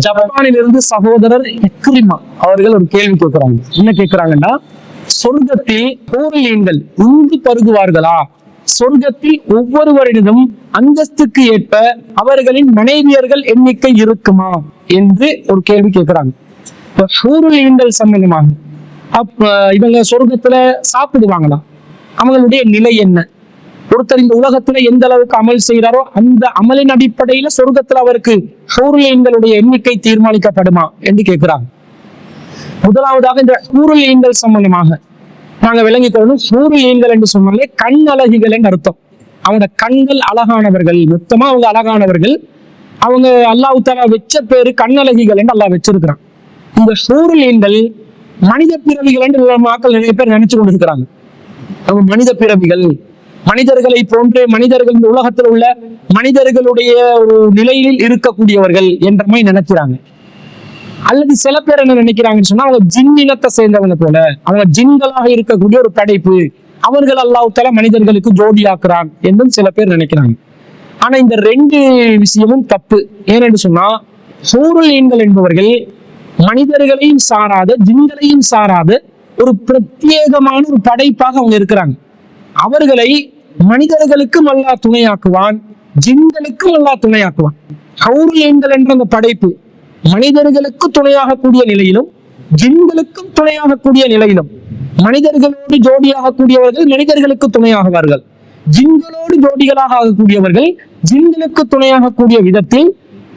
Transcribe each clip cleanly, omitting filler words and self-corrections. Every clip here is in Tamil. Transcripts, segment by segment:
ஜப்பானிலிருந்து சகோதரர் இக்ரிமா அவர்கள் ஒரு கேள்வி கேட்கிறாங்க. என்ன கேட்கிறாங்கன்னா, சொர்க்கத்தில் ஹூரிலீன்கள் உண்டு பருகுவார்களா? சொர்க்கத்தில் ஒவ்வொருவரிடமும் அந்தஸ்துக்கு ஏற்ப அவர்களின் மனைவியர்கள் எண்ணிக்கை இருக்குமா என்று ஒரு கேள்வி கேட்கிறாங்க. இப்ப ஹூரிலீன்கள் சம்பந்தமாக இவங்க சொர்க்கத்துல சாப்பிடுவாங்களா? அவங்களுடைய நிலை என்ன? ஒருத்தர் இந்த உலகத்துல எந்த அளவுக்கு அமல் செய்யறாரோ அந்த அமலின் அடிப்படையில சொர்க்கத்துல அவருக்கு ஹூரிலீன்களுடைய எண்ணிக்கை தீர்மானிக்கப்படுமா என்று கேட்கிறாங்க. முதலாவதாக இந்த ஹூரிலீன்கள் சம்பந்தமாக நாங்க விளங்கிக் கொள்ளணும். ஹூரிலீன்கள் என்று சொன்னாலே கண் அழகிகள் என்று அர்த்தம். அவங்க கண்கள் அழகானவர்கள், மொத்தமா அவங்க அழகானவர்கள். அவங்க அல்லாஹ் தஆலா வச்ச பேரு கண்ணழகிகள் என்று அல்லாஹ் வச்சிருக்கிறான். இந்த ஹூரிலீன்கள் மனித பிறவிகள் என்று மக்கள் நிறைய பேர் நினைச்சு கொண்டிருக்கிறாங்க. அவங்க மனித பிறவிகள், மனிதர்களை போன்று மனிதர்கள் இந்த உலகத்தில் உள்ள மனிதர்களுடைய ஒரு நிலையில் இருக்கக்கூடியவர்கள் என்ற மாதிரி நினைக்கிறாங்க. அல்லது சில பேர் என்ன நினைக்கிறாங்கன்னு சொன்னா, அவங்க ஜின் இனத்தை சேர்ந்தவங்க போல, அவங்க ஜின்களாக இருக்கக்கூடிய ஒரு படைப்பு, அவர்கள் அல்லாஹ் தஆலா மனிதர்களுக்கு ஜோடியாக்குறான் என்றும் சில பேர் நினைக்கிறாங்க. ஆனா இந்த ரெண்டு விஷயமும் தப்பு. ஏனென்று சொன்னா, ஹூரிலீன்கள் என்பவர்கள் மனிதர்களையும் சாராத ஜின்களையும் சாராத ஒரு பிரத்யேகமான ஒரு படைப்பாக அவங்க இருக்கிறாங்க. அவர்களை மனிதர்களுக்கும் அல்லாஹ் துணையாக்குவான், ஜின்களுக்கும் அல்லாஹ் துணையாக்குவான். ஹூரிலீன்கள் என்ற அந்த படைப்பு மனிதர்களுக்கு துணையாகக்கூடிய நிலையிலும் ஜின்களுக்கும் துணையாகக்கூடிய நிலையிலும், மனிதர்களோடு ஜோடியாக கூடியவர்கள் மனிதர்களுக்கு துணையாகுவார்கள், ஜின்களோடு ஜோடிகளாக ஆகக்கூடியவர்கள் ஜின்களுக்கு துணையாக கூடிய விதத்தில்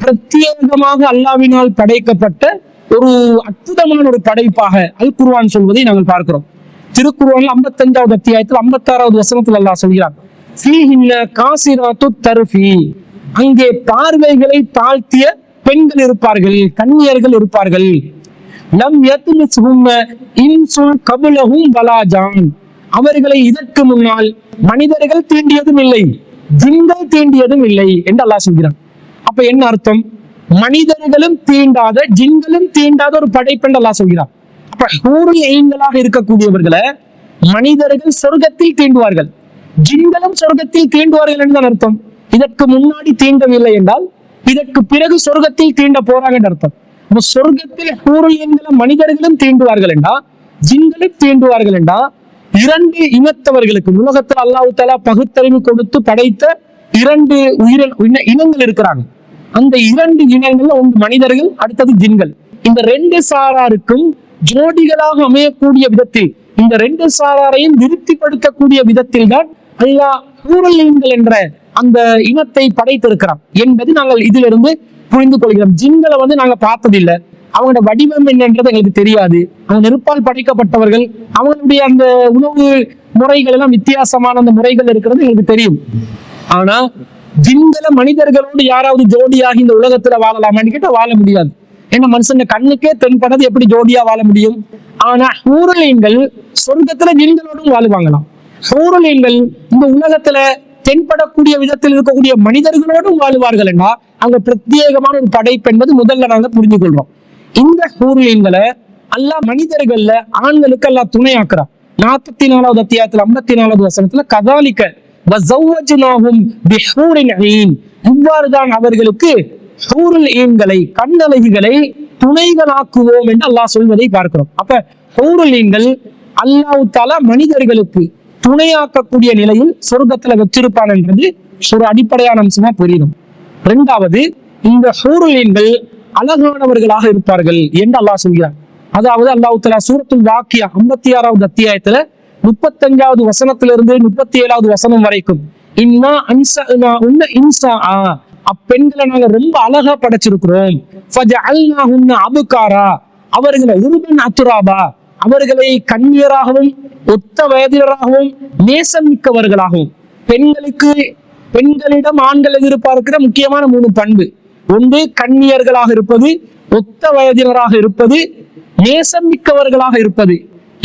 பிரத்யேகமாக அல்லாஹ்வினால் படைக்கப்பட்ட ஒரு அற்புதமான ஒரு படைப்பாக அல் குர்ஆன் சொல்வதை நாங்கள் பார்க்கிறோம். திருக்குர்ஆன் 55வது அத்தியாயத்தில் 56வது வசனத்தில் அல்லாஹ் சொல்கிறார், ஃபீஹின்ன காசிராத்து தர்ஃபி, அங்கே பார்வைகளை தாழ்த்திய பெண்கள் இருப்பார்கள், கன்னியர்கள் இருப்பார்கள். லம் யத்மிஸ்ஹுன்ன இன்சுன் கப்லஹும் வலா ஜான், அவர்களை இதற்கு முன்னால் மனிதர்கள் தீண்டியதும் இல்லை, ஜின்கள் தீண்டியதும் இல்லை என்று அல்லாஹ் சொல்கிறான். அப்ப என்ன அர்த்தம்? மனிதர்களும் தீண்டாத ஜின்களும் தீண்டாத ஒரு படைப்பு என்று அல்லாஹ் சொல்கிறான். அப்ப ஹூரிலீன்களாக இருக்கக்கூடியவர்களை மனிதர்கள் சொர்க்கத்தில் தீண்டுவார்கள், ஜின்களும் சொர்க்கத்தில் தீண்டுவார்கள் என்றுதான் அர்த்தம். இதற்கு முன்னாடி தீண்டவில்லை என்றால் இதற்கு பிறகு சொர்க்கத்தில் தீண்ட போறாங்க என்று அர்த்தம். சொர்க்கத்தில் ஹூரிலீன்களை மனிதர்களும் தீண்டுவார்கள் என்றா ஜின்களும் தீண்டுவார்கள் என்றா இரண்டு இனத்தவர்களுக்கு உலகத்தில் அல்லாஹ் தஆலா பகுத்தறிவு கொடுத்து படைத்த இரண்டு இனங்கள் இருக்கிறாங்க. அந்த இரண்டு இனங்கள்ல ஒன்று மனிதர்கள், அடுத்தது ஜின்கள். இந்த ரெண்டு சாராருக்கும் ஜோடிகளாக அமையக்கூடிய விதத்தில், இந்த ரெண்டு சாராரையும் திருப்திப்படுத்தக்கூடிய விதத்தில் தான் அல்லாஹ் ஹூரிலீன்கள் என்ற அந்த இனத்தை படைத்திருக்கிறான் என்பது நாங்கள் இதிலிருந்து புரிந்து கொள்கிறோம். ஜின்களை நாங்க பார்த்ததில்லை, அவங்களோட வடிவம் என்னன்றது எங்களுக்கு தெரியாது. அவங்க நெருப்பால் படைக்கப்பட்டவர்கள், அவங்களுடைய அந்த உணவு முறைகள் எல்லாம் வித்தியாசமான அந்த முறைகள் இருக்கிறது எங்களுக்கு தெரியும். ஆனா ஜின்களை மனிதர்களோடு யாராவது ஜோடியாக இந்த உலகத்துல வாழலாமான்னு கேட்டா வாழ முடியாது. ஏன்னா மனுஷன் கண்ணுக்கே தென்படாது, எப்படி ஜோடியா வாழ முடியும்? ஆனா ஹூரிலீன்கள் சொர்க்கத்துல ஜின்களோடும் வாழுவாங்களாம். ஹூரிலீன்கள் இந்த உலகத்துல தென்படக்கூடிய விதத்தில் இருக்கக்கூடிய மனிதர்களோடும் வாழ்வார்கள் என்றா அங்க பிரத்யேகமான ஒரு படைப்பு என்பது முதல்ல நாங்க புரிஞ்சு கொள்றோம். இந்த ஹூரிலீன்களை அல்லாஹ் மனிதர்கள்ல ஆண்களுக்கு அல்லாஹ் துணையாக்குறான். 44வது அத்தியாயத்துல 54வது வசனத்துல கதாலிக்க வஸவ்வஜ்னாஹும் பிஹூரின் ஈன், இவ்வாறுதான் அவர்களுக்கு ஹூரிலீன்களை கண்ணழகிகளை துணைகளாக்குவோம் என்று அல்லாஹ் சொல்வதை பார்க்கிறோம். அப்ப ஹூரிலீன்கள் அல்லாஹ் தஆலா மனிதர்களுக்கு துணையாக்கக்கூடிய நிலையில் சொர்க்கத்துல வச்சிருப்பான் என்றது ஒரு அடிப்படையான அம்சமா புரியும். இரண்டாவது, இந்த ஹூரிலீன்கள் அழகானவர்களாக இருப்பார்கள் என்று அல்லாஹ் சொல்கிறார். அதாவது அல்லாஹ் தஆலா சூரத்துல் வாக்கியா 56வது அத்தியாயத்துல 35வது வசனத்திலிருந்து 37வது வசனம் வரைக்கும் இன்னா அன்ஸஅனா உன்ன இன்ஸா, அப்பெண்களை நாங்க ரொம்ப அழகா படைச்சிருக்கிறோம். ஃபஜஅல்னாஹுன்ன அப்காரா, அவர்களை உருபன் அத்ராபா, அவர்களை கன்னியராகவும் ஒத்த வயதினராகவும் நேசம் மிக்கவர்களாகவும். பெண்களிடம் ஆண்கள் எதிர்பார்க்கிற முக்கியமான 3 பண்பு: ஒன்று கன்னியர்களாக இருப்பது, ஒத்த வயதினராக இருப்பது, நேசம் மிக்கவர்களாக இருப்பது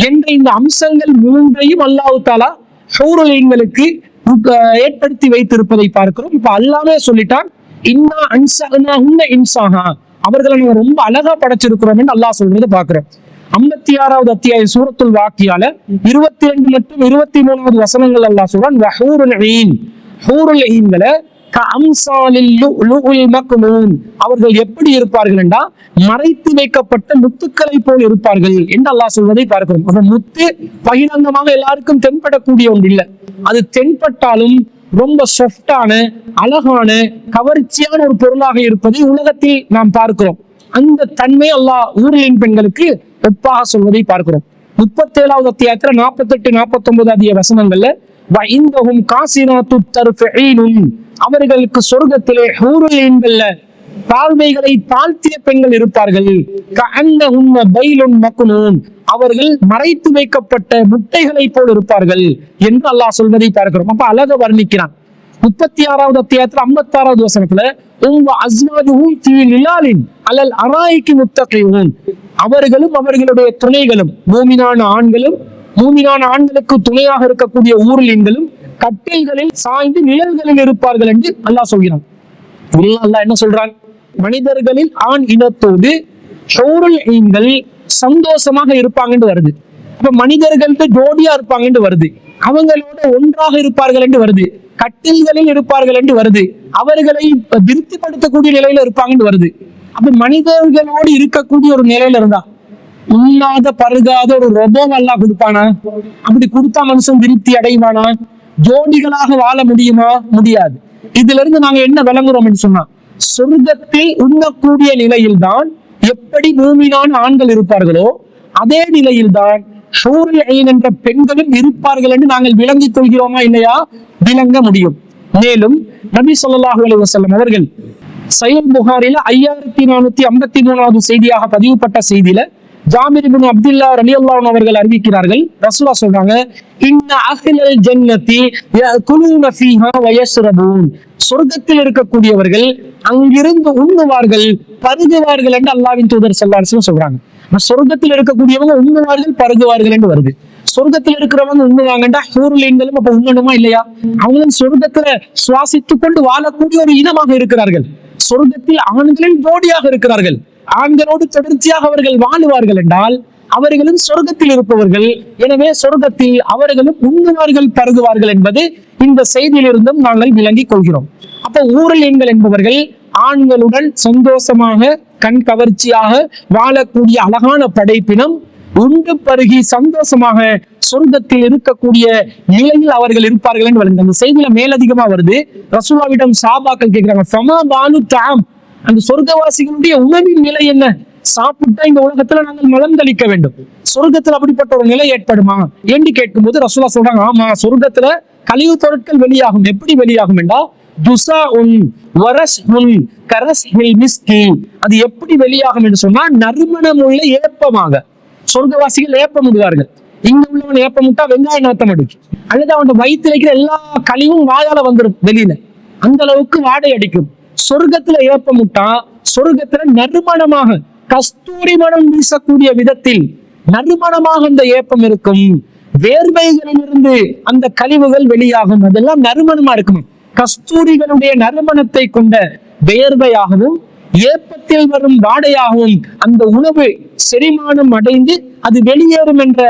என்ற இந்த அம்சங்கள் 3ஐயும் அல்லாஹ் தஆலா ஹூரிலீன்களுக்கு ஏற்படுத்தி வைத்திருப்பதை பார்க்கிறோம். இப்ப அல்லாஹ்வே சொல்லிட்டான், இன்னா அன்ஸஅனாஹுன்ன இன்ஸாஹா, அவர்களை நாங்க ரொம்ப அழகா படைச்சிருக்கிறோம் என்று அல்லாஹ் சொல்றதை பார்க்கிறோம். 56வது அத்தியாயம் சூரத்துல் வாக்கியால 22 மற்றும் 23வது வசனங்கள் அல்லாஹ் சொல்றான், வஹூருல் ஈன், ஹூருல் ஈன்களை அவர்கள் எப்படி இருப்பார்கள் என்றா மறைத்து வைக்கப்பட்ட முத்துக்களை போல் இருப்பார்கள் என்று அல்லாஹ் சொல்வதை பார்க்கிறோம். அந்த முத்து பகிரங்கமாக எல்லாருக்கும் தென்படக்கூடிய ஒன்று இல்லை. அது தென்பட்டாலும் ரொம்ப சாஃப்டான, அழகான, கவர்ச்சியான ஒரு பொருளாக இருப்பதை உலகத்தில் நாம் பார்க்கிறோம். அந்த தன்மை அல்லாஹ் ஊரின் பெண்களுக்கு ஒப்பாக சொல்வதை பார்க்கிறோம். 37வது அத்தியாயத்துல 48, 49 ஆகிய வசனங்கள்ல அவர்களுக்கு சொர்க்கத்திலே ஹூருல் தாழ்மைகளை தாழ்த்திய பெண்கள் இருப்பார்கள். அவர்கள் மறைத்து வைக்கப்பட்ட முட்டைகளை போல் இருப்பார்கள் என்று அல்லாஹ் சொல்வதை பார்க்கிறோம். அப்ப அழக வர்ணிக்கிறான். 36வது அத்தியாயத்துல 56வது வசனத்துல அவர்களும் அவர்களுடைய துணைகளும் மூமினான ஆண்களுக்கு துணையாக இருக்கக்கூடிய ஊர்லீன்களும் கட்டில்களில் சாய்ந்து நிழல்களில் இருப்பார்கள் என்று அல்லாஹ் சொல்கிறான். அல்லாஹ் என்ன சொல்றான்? மனிதர்களில் ஆண் இனத்தோடு ஹூருல் ஈன்கள் சந்தோஷமாக இருப்பாங்கன்னு வருது. அப்ப மனிதர்கள்ட்ட ஜோடியா இருப்பாங்கன்னு வருது. அவங்களோட ஒன்றாக இருப்பார்கள் என்று வருது. கட்டில்களில் இருப்பார்கள் என்று வருது. அவர்களை திருப்திப்படுத்தக்கூடிய நிலையில இருப்பாங்கன்னு வருது. அப்ப மனிதர்களோடு இருக்கக்கூடிய ஒரு நிலையில இருந்தா இல்லாத பருகாத ஒரு ரொபோம் எல்லாம் கொடுப்பானா? அப்படி கொடுத்தா மனுஷன் திருப்தி அடைவானா? ஜோடிகளாக வாழ முடியுமா? முடியாது. இதுல இருந்து நாங்க என்ன விளங்குறோம் என்று சொன்னா, சொர்க்கத்தில் உண்ணக்கூடிய நிலையில்தான் எப்படி மூமினான ஆண்கள் இருப்பார்களோ அதே நிலையில்தான் ஹூருல் ஈன் என்ற பெண்களும் இருப்பார்கள் என்று நாங்கள் விளங்கிக் கொள்கிறோமா இல்லையா? விளங்க முடியும். மேலும் நபி ஸல்லல்லாஹு அலைஹி வஸல்லம் அவர்கள் சஹீஹ் புகாரில 5453வது செய்தியாக பதிவுப்பட்ட செய்தியில ஜாபிர் இப்னு அப்துல்லாஹ் ரலியல்லாஹு அன்ஹு அவர்கள் அறிவிக்கிறார்கள். ரசூலுல்லாஹ் சொல்றாங்க, இன்ன அஹ்லல் ஜன்னதி யகுலூன ஃபீஹா வ யஷ்ரபூன். சொர்க்கத்தில் இருக்கக்கூடியவர்கள் அங்கிருந்து உண்ணுவார்கள், பருகுவார்கள் என்று அல்லாஹ்வின் தூதர் ஸல்லல்லாஹு அலைஹி வஸல்லம் சொல்றாங்க. சொர்க்கத்தில் இருக்கக்கூடியவங்க உண்ணுவார்கள், பருகுவார்கள் என்று வருது. சொர்க்கத்தில் இருக்கிறவங்க உண்ணுவாங்கண்டா ஹூருல் ஈன்களும் அப்ப உண்ணணுமா இல்லையா? அவங்களும் சொர்க்கத்துல சுவாசித்துக் கொண்டு வாழக்கூடிய ஒரு இனமாக இருக்கிறார்கள். சொர்க்கத்தில் ஆண்களில் ஜோடியாக இருக்கிறார்கள். ஆண்களோடு தொடர்ச்சியாக அவர்கள் வாழுவார்கள் என்றால் அவர்களும் சொர்க்கத்தில் இருப்பவர்கள். எனவே சொர்க்கத்தில் அவர்களும் உண்ணுவார்கள், பருகுவார்கள் என்பது இந்த செய்தியிலிருந்தும் நாங்கள் விளங்கிக் கொள்கிறோம். அப்ப ஊருல் ஈன்கள் என்பவர்கள் ஆண்களுடன் சந்தோஷமாக கண் கவர்ச்சியாக வாழக்கூடிய அழகான படைப்பினம். உண்டு பருகி சந்தோஷமாக சொர்க்கத்தில் இருக்கக்கூடிய நிலையில் அவர்கள் இருப்பார்கள் என்று வருது. அந்த செய்தியில மேலதிகமா வருது. ரசூலுல்லாஹ்விடம் சஹாபாக்கள் கேட்கிறாங்க, ஃபமா பாலு தாம், அந்த சொர்க்கவாசிகளுடைய உணவின் நிலை என்ன? சாப்பிட்டா இந்த உலகத்துல நாங்கள் மலம் கழிக்க வேண்டும், சொர்க்கத்துல அப்படிப்பட்ட ஒரு நிலை ஏற்படுமா என்று கேட்கும்போது ரசூலுல்லாஹ் சொல்றாங்க, ஆமா, சொர்க்கத்துல கழிவு பொருட்கள் வெளியாகும். எப்படி வெளியாகும் என்றா அது எப்படி வெளியாகும் என்று சொன்னா நறுமணமுள்ள ஏப்பமாக சொர்க்கவாசிகள் ஏப்பம் விடுவார்கள். இங்க உள்ளவன் ஏப்பம் விட்டா வெங்காய நாத்தம் அடிக்கும், அல்லது அவன் வயிற்றுல இருக்கிற எல்லா கழிவும் வாயால வந்துடும் வெளியில, அந்த அளவுக்கு வாடை அடிக்கும். சொர்க்கத்துல ஏப்பம் விட்டா சொர்க்கத்துல நறுமணமாக கஸ்தூரி மனம் வீசக்கூடிய விதத்தில் நறுமணமாக அந்த ஏப்பம் இருக்கும். வேர்வைகளிலிருந்து அந்த கழிவுகள் வெளியாகும். அதெல்லாம் நறுமணமா இருக்கும். கஸ்தூரிகளுடைய நறுமணத்தை கொண்ட வேர்வையாகவும் ஏப்பத்தில் வரும் வாடையாகவும் அந்த உணவு செரிமானம் அடைந்து அது வெளியேறும் என்ற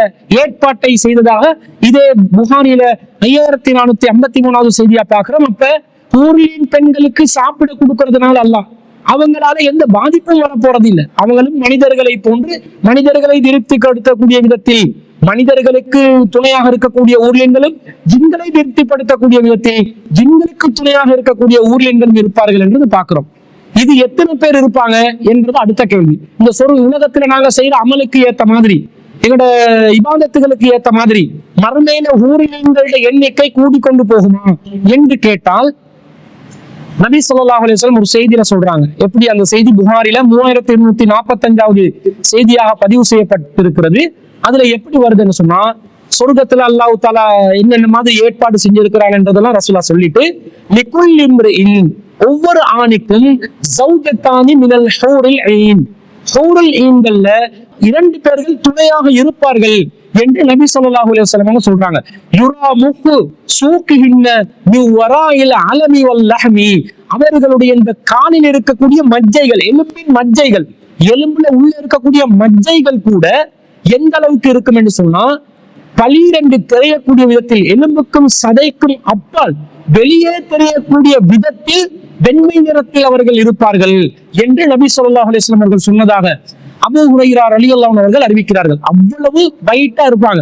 ஏற்பாட்டை செய்ததாக இதே புகாரில 5453வது செய்தியா பார்க்கிறோம். அப்ப ஊரின் பெண்களுக்கு சாப்பிட கொடுக்கறதுனால அல்லாஹ் அவங்களால எந்த பாதிப்பும் வர போறது இல்லை. அவங்களும் மனிதர்களை போன்று மனிதர்களை திருப்திப்படுத்தக்கூடிய விதத்தில், மனிதர்களுக்கு துணையாக இருக்கக்கூடிய ஊர்லின்களும் ஜின்களை திருப்திப்படுத்தக்கூடிய விதத்தில் ஜின்களுக்கு துணையாக இருக்கக்கூடிய ஊர்லின்களும் இருப்பார்கள் என்று பார்க்கிறோம். இது எத்தனை பேர் இருப்பாங்க என்றது அடுத்த கேள்வி. இந்த உலகத்துல நாங்க செய்யற அமலுக்கு ஏத்த மாதிரி, எங்களோட இபாதத்துகளுக்கு ஏத்த மாதிரி மறுமையில ஊர்லின்களுடைய எண்ணிக்கை கூடிக்கொண்டு போகுமா என்று கேட்டால் நபி ஸல்லல்லாஹு அலைஹி வஸல்லம் ஒரு செய்தியில சொல்றாங்க. எப்படி? அந்த செய்தி புகாரில 3245வது செய்தியாக பதிவு செய்யப்பட்டிருக்கிறது. அதுல எப்படி வருதுன்னு சொன்னா, சொர்க்கத்துல அல்லாஹ் தஆலா என்னென்ன மாதிரி ஏற்பாடு செஞ்சிருக்கிறான் என்றதெல்லாம் ரசூலுல்லாஹ் சொல்லிட்டு, லிகுல் இம்ரிஇன், ஒவ்வொரு ஆணுக்கும் ஜௌஜத்தானி மினல் ஹூருல் ஈன், ஹூருல் ஈன்கள்ல 2 பேர்கள் துணையாக இருப்பார்கள் என்று நபி ஸல்லல்லாஹு அலைஹி வஸல்லம் சொல்றாங்க. யுரா முஹு சூகிஹின்ன மின் வராயில் அலமி வல் லஹ்மி, அவர்களுடைய இந்த காலில் இருக்கக்கூடிய மஜ்ஜைகள், எலும்பின் மஜ்ஜைகள், எலும்புல உள்ள இருக்கக்கூடிய மஜ்ஜைகள் கூட எந்த அளவுக்கு இருக்கும் என்று சொன்னா, 12 தெரியக்கூடிய விதத்தில் எலும்புக்கும் சதைக்கும் அப்பால் வெளியே தெரியக்கூடிய விதத்தில் வெண்மை நிறத்தில் அவர்கள் இருப்பார்கள் என்று நபி ஸல்லல்லாஹு அலைஹி வஸல்லம் அவர்கள் சொன்னதாக அபூ ஹுரைரா ரலியல்லாஹு அன்ஹு அவர்கள் அறிவிக்கிறார்கள். அவ்வளவு வைட்டா இருப்பாங்க.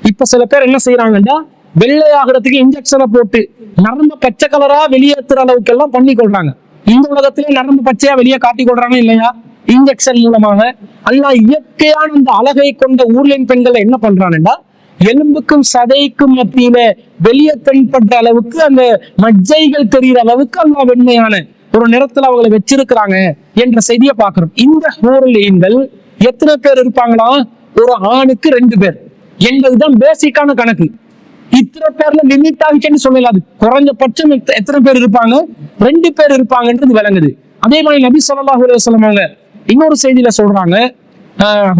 இப்ப சில பேர் என்ன செய்யறாங்கன்னா, வெள்ளையாகிறதுக்கு இன்ஜெக்ஷனை போட்டு நரம்பு பச்சை கலரா வெளியேற்றுற அளவுக்கு எல்லாம் பண்ணி கொள்றாங்க. இந்த உலகத்திலே நரம்பு பச்சையா வெளியே காட்டி கொள்றாங்க இல்லையா? இன்ஜெக்ஷன் மூலமாக. அல்லாஹ் இயற்கையான அந்த அழகை கொண்ட ஊர்லின் பெண்கள் என்ன பண்றாங்கன்னா, எலும்புக்கும் சதைக்கும் மத்தியில வெளியே தென்பட்ட அளவுக்கு அந்த மஜ்ஜைகள் தெரிகிற அளவுக்கு அல்லாஹ் வெண்மையான ஒரு நிறத்துல அவங்களை வச்சிருக்கிறாங்க என்ற செய்தியை பார்க்கிறோம். இந்த ஹூர்லீன்கள் எத்தனை பேர் இருப்பாங்களா? ஒரு ஆணுக்கு 2 பேர் என்பதுதான் பேசிக்கான கணக்கு. இத்தனை பேர்ல லிமிட் ஆகிச்சுன்னு சொல்லலாது. குறைஞ்சபட்சம் எத்தனை பேர் இருப்பாங்க? 2 பேர் இருப்பாங்கன்றது விளங்குது. அதே மாதிரி நபி ஸல்லல்லாஹு அலைஹி வஸல்லம் அவங்க இன்னொரு செய்தியில சொல்றாங்க,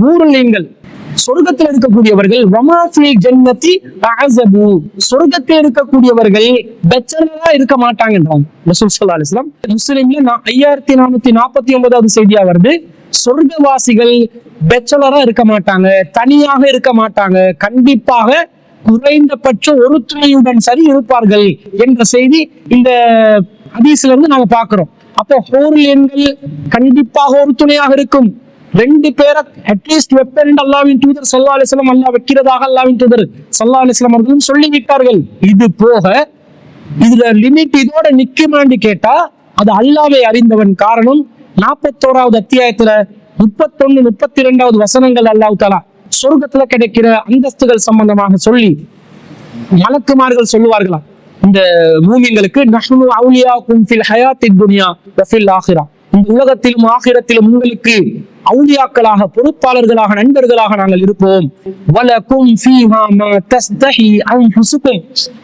ஹூர்லீன்கள் சொர்க்கத்தில் இருக்கக்கூடியவர்கள் வமாஃபில் ஜன்னதி அஸபு, சொர்க்கத்தில் இருக்கக்கூடியவர்கள் பெச்சலரா இருக்க மாட்டாங்கன்றாங்க ரசூல் ஸல்லல்லாஹு அலைஹி வஸல்லம். முஸ்லிம்ல 5449வது செய்தியா வருது, சொர்க்கவாசிகள் பெச்சலரா இருக்க மாட்டாங்க, தனியாக இருக்க மாட்டாங்க, கண்டிப்பாக குறைந்தபட்சம் ஒரு துணையுடன் சரி இருப்பார்கள் என்ற செய்தி இந்த ஹதீஸ்ல இருந்து நாங்க பாக்குறோம். அப்போ ஹூர்லீன்கள் கண்டிப்பாக ஒரு துணையாக இருக்கும். 2 பேரை அட்லீஸ்ட் வெப்பர் என்று அல்லாஹ்வின் தூதர் ஸல்லல்லாஹு அலைஹி வஸல்லம் அல்லாஹ் வைக்கிறதாக அல்லாஹ்வின் தூதர் ஸல்லல்லாஹு அலைஹி வஸல்லம் அவர்களும் சொல்லிவிட்டார்கள். இது போக இதுல லிமிட் இதோட நிக்குமான்னு கேட்டா அது அல்லாஹ்வை அறிந்தவன். காரணம் 41வது அத்தியாயத்துல 31, 32வது வசனங்கள் அல்லாஹ் தஆலா சொர்க்கத்துல கிடைக்கிற அந்தஸ்துகள் சம்பந்தமாக சொல்லி மலக்குமார்கள் சொல்லுவார்களாம் இந்த மூமின்களுக்கு, நஹ்னு அவுலியாக்கும் ஃபில் ஹயாத்தித் துன்யா வ ஃபில் ஆখিরা, இந்த உலகத்திலும் ஆகிரத்திலும் உங்களுக்கு அவுலியாக்களாக, பொறுப்பாளர்களாக, நண்பர்களாக நாங்கள் இருப்போம். வலக்கும் ஃபீஹா மா தஸ்தஹி அன்ஃபுசுக்கும்,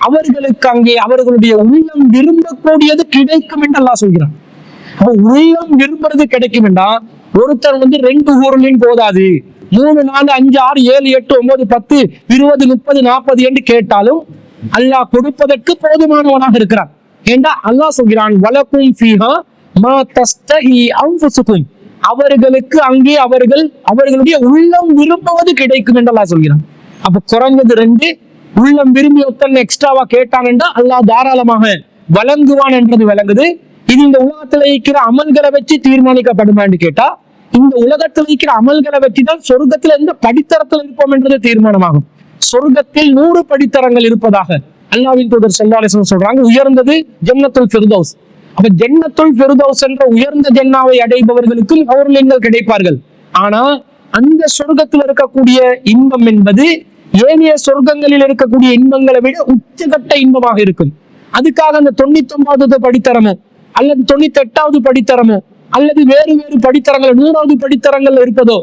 அவர்களுக்கு அங்கே அவர்களுடைய உள்ளம் விரும்பக்கூடியது கிடைக்கும் என்று அல்லாஹ் சொல்கிறான். அப்ப உள்ளம் விரும்புறது கிடைக்கும் என்றா ஒருத்தர் 2 ஹூர்லீன் போதாது, 3, 4, 5, 6, 7, 8, 9, 10, 20, 30, 40 என்று கேட்டாலும் அல்லாஹ் கொடுப்பதற்கு போதுமானவனாக இருக்கிறான். ஏண்டா அல்லாஹ் சொல்கிறான், வலக்கும் ஃபீஹா மா தஸ்தஹி அன்ஃபுசுக்கும், அவர்களுக்கு அங்கே அவர்களுடைய உள்ளம் விரும்புவது கிடைக்கும் என்று அல்லாஹ் சொல்கிறான். அப்ப குறைஞ்சது 2 உள்ளம் விரும்பி ஒருத்தன் எக்ஸ்ட்ராவா கேட்டான்டா அல்லாஹ் தாராளமாக வழங்குவான் என்றது விளங்குது. இது இந்த உலகத்துல இருக்கிற அமல்களை வச்சு தீர்மானிக்கப்படுமான்னு கேட்டா, இந்த உலகத்தில் இருக்கிற அமல்களை வச்சுதான் சொர்க்கத்துல எந்த படித்தரத்தில் இருப்போம் என்றது தீர்மானமாகும். சொர்க்கத்தில் 100 படித்தரங்கள் இருப்பதாக அல்லாஹ்வின் தூதர் ஸல்லல்லாஹு அலைஹி வஸல்லம் சொல்றாங்க. உயர்ந்தது ஜன்னத்துல் ஃபிர்தௌஸ். அப்ப ஜன்னத்துல் ஃபிர்தௌஸ் என்ற உயர்ந்த ஜன்னாவை அடைபவர்களுக்கும் ஹூர்லீன்கள் கிடைப்பார்கள். ஆனா அந்த சொர்க்கத்தில் இருக்கக்கூடிய இன்பம் என்பது ஏனைய சொர்க்கங்களில் இருக்கக்கூடிய இன்பங்களை விட உச்சகட்ட இன்பமாக இருக்கும். அதுக்காக அந்த 99வது படித்தரமோ அல்லது 98வது படித்தரமோ அல்லது வேறு படித்தரங்கள் 100வது படித்தரங்கள் இருப்பதோ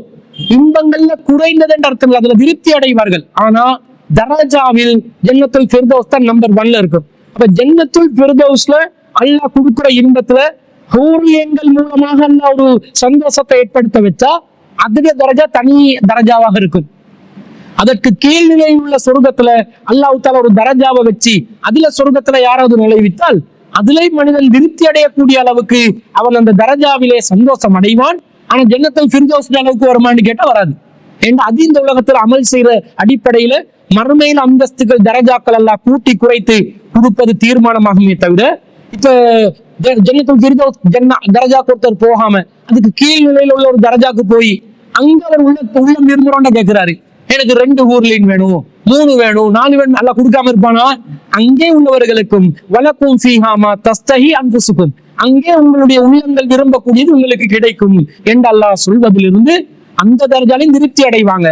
இன்பங்கள்ல குறைந்தது என்ற அர்த்தம் இல்லை. அதுல திருப்தி அடைவார்கள். ஆனா தரஜாவில் ஜன்னத்துல் ஃபிர்தௌஸ் தான் நம்பர் 1ல இருக்கும். அப்ப ஜன்னத்துல் ஃபிர்தௌஸ்ல அல்லாஹ் கொடுக்கிற இன்பத்துல ஹூர்லீன்கள் மூலமாக அல்லாஹ் ஒரு சந்தோஷத்தை ஏற்படுத்த வச்சா அதுல தரஜா தனி தரஜாவாக இருக்கும். அதற்கு கீழ்நிலை உள்ள சொர்க்கத்துல அல்லாஹ் தஆலா ஒரு தரஜாவை வச்சு அதுல சொர்க்கத்துல யாராவது நுழைவித்தால் அதிலே மனிதன் திருப்தி அடையக்கூடிய அளவுக்கு அவன் அந்த தரஜாவிலே சந்தோஷம் அடைவான். ஆனா ஜன்னத்துல் ஃபிர்தௌஸ் அளவுக்கு வருமான்னு கேட்டா வராது. ஏன்னா அது இந்த உலகத்துல அமல் செய்யற அடிப்படையில மறுமையில் அந்தஸ்துகள் தரஜாக்கள் எல்லாம் கூட்டி குறைத்து கொடுப்பது தீர்மானமாகுமே தவிர, இப்ப ஜன்னத்துல் ஃபிர்தௌஸ் தரஜா ஒருத்தர் போகாம அதுக்கு கீழ்நிலையில உள்ள ஒரு தரஜாக்கு போய் அங்க அவர் உள்ளம் விரும்புறோம்னு கேட்கிறாரு, எனக்கு 2 ஹூர்லீன் வேணும், 3 வேணும், 4 வேணும், நல்லா கொடுக்காம இருப்பானா? அங்கே உள்ளவர்களுக்கும் வலக்கும் ஃபீஹா மா தஸ்தஹி அன்ஃபுசுக்கும், அங்கே உங்களுடைய உள்ளங்கள் விரும்பக்கூடியது உங்களுக்கு கிடைக்கும் என்று அல்லாஹ் சொல்வதிலிருந்து அந்த தரஜாலையும் திருப்தி அடைவாங்க.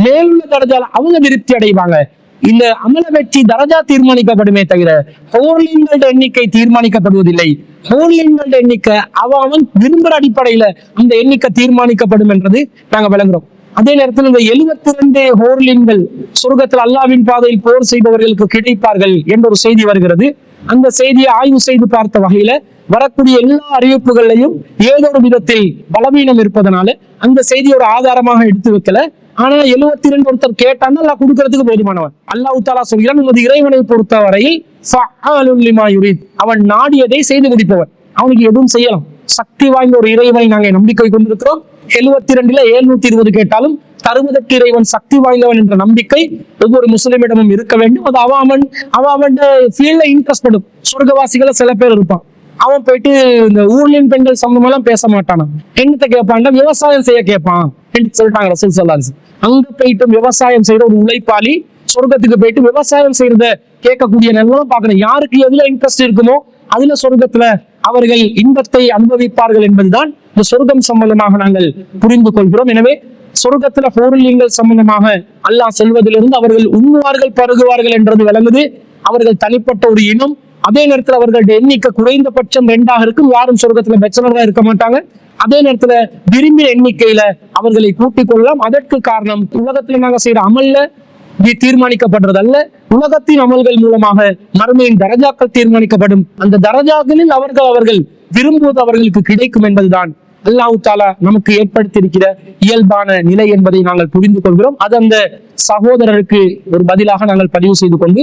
மேலுள்ள தரஜால அவங்க திருப்தி அடைவாங்க. இந்த அமல வெற்றி தரஜா தீர்மானிக்கப்படுமே தவிர ஹூர்லீன்களோட எண்ணிக்கை தீர்மானிக்கப்படுவதில்லை. ஹூர்லீன்களோட எண்ணிக்கை அவன் விரும்புற அடிப்படையில அந்த எண்ணிக்கை தீர்மானிக்கப்படும் என்றது நாங்க விளங்குறோம். அதே நேரத்தில் இந்த 72 ஹூர்லீன்கள் சொர்க்கத்தில் அல்லாஹ்வின் பாதையில் போர் செய்பவர்களுக்கு கிடைப்பார்கள் என்ற ஒரு செய்தி வருகிறது. அந்த செய்தியை ஆய்வு செய்து பார்த்த வகையில வரக்கூடிய எல்லா அறிவிப்புகளையும் ஏதோ ஒரு விதத்தில் பலவீனம் இருப்பதனால அந்த செய்தியை ஒரு ஆதாரமாக எடுத்து வைக்கல. ஆனா 72 ஒருத்தர் கேட்டான்னா அல்லாஹ் கொடுக்கறதுக்கு போதுமானவன். அல்லாஹ் தஆலா சொல்கிறான், உமது இறைவனை பொறுத்தவரையில் ஃபஅலுல் லிமா யுரீத், அவன் நாடியதை செய்து முடிப்பவன். அவனுக்கு எதுவும் செய்யலாம். சக்தி வாய்ந்த ஒரு இறைவனை நாங்கள் நம்பிக்கை கொண்டிருக்கிறோம். 72ல 720 கேட்டாலும் தருவதற்கு இறைவன் சக்தி வாய்ந்தவன் என்ற நம்பிக்கை ஒவ்வொரு முஸ்லிமிடமும் இருக்க வேண்டும். அது அவன் ஃபீல்ட்ல இன்ட்ரெஸ்ட் படும். சொர்க்கவாசிகள சில பேர் இருப்பான், அவன் போயிட்டு இந்த ஊர்லின் பெண்கள் சம்பந்தம் எல்லாம் பேச மாட்டானா, என்னத்தை கேட்பான், விவசாயம் செய்ய கேட்பான் என்று சொல்லிட்டாங்க ரசூல் ஸல்லல்லாஹு அலைஹி வஸல்லம். அங்க போயிட்டு விவசாயம் செய்யற ஒரு உழைப்பாளி சொர்க்கத்துக்கு போயிட்டு விவசாயம் செய்யறத கேட்கக்கூடிய நிலைமை பார்க்கணும். யாருக்கு எதுல இன்ட்ரெஸ்ட் இருக்குமோ அதுல சொர்க்கத்துல அவர்கள் இன்பத்தை அனுபவிப்பார்கள் என்பதுதான் இந்த சொர்க்கம் சம்பந்தமாக நாங்கள் புரிந்து கொள்கிறோம். எனவே சொர்க்கத்துல ஹூருல் சம்பந்தமாக அல்லாஹ் சொல்வதிலிருந்து அவர்கள் உண்ணுவார்கள் பருகுவார்கள் என்றது விளங்குது. அவர்கள் தனிப்பட்ட ஒரு இனம். அதே நேரத்தில் அவர்களுடைய எண்ணிக்கை குறைந்தபட்சம் 2ஆக இருக்கும். யாரும் சொர்க்கத்துல பேச்சலரா இருக்க மாட்டாங்க. அதே நேரத்துல விரும்பிய எண்ணிக்கையில அவர்களை கூட்டிக் கொள்ளலாம். அதற்கு காரணம் உலகத்துல நாங்க செய்யற அமல்ல தீர்மானிக்கப்படுறது அல்ல, உலகத்தின் அமல்கள் மூலமாக மறுமையின் தரஜாக்கள் தீர்மானிக்கப்படும். அந்த தரஜாக்களில் அவர்கள் விரும்புவது அவர்களுக்கு கிடைக்கும் என்பதுதான் அல்லாஹ் தஆலா நமக்கு ஏற்படுத்தியிருக்கிற இயல்பான நிலை என்பதை நாங்கள் புரிந்து கொள்கிறோம். அது அந்த சகோதரருக்கு ஒரு பதிலாக நாங்கள் பதிவு செய்து கொண்டு